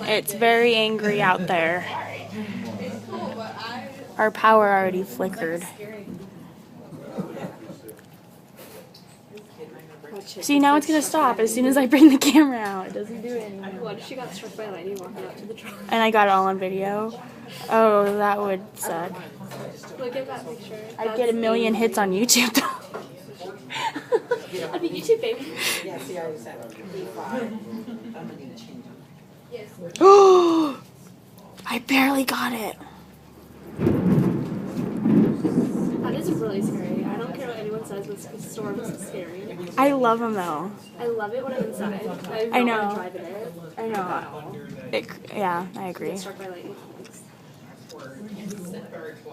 It's very angry out there. Our power already flickered. See, now it's gonna stop as soon as I bring the camera out. It doesn't do it anymore. What if she got struck by lightning walking out to the truck? And I got it all on video. Oh, that would suck. Look at that picture. I'd get a million hits on YouTube though. I'd be YouTube baby. Yeah, see, I was at B5. I'm gonna need to change them. Yes. Oh, I barely got it. That is really scary. I don't care what anyone says, but storms is scary. I love them though. I love it when I'm inside. I know. Want to drive in it. I know. Yeah, I agree. Get struck by lightning.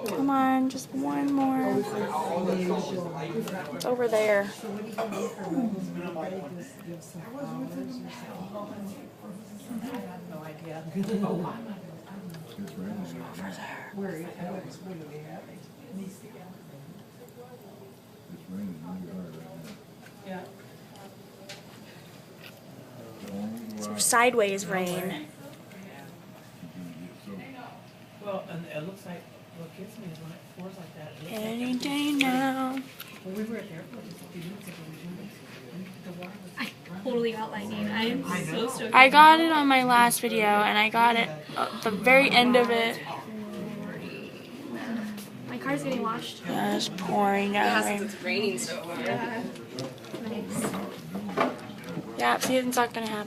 Come on, just one more. It's over there. So sideways rain. Well, and it looks like what gets me is when it pours like that. Any day now. When we were at the airport just a few minutes ago, the water was Totally got lightning. I am so stoked. I got it on my last video, and I got it at the very end of it. My car's getting washed. Just pouring down rain. It's raining so hard. Yeah, see, it's not gonna happen.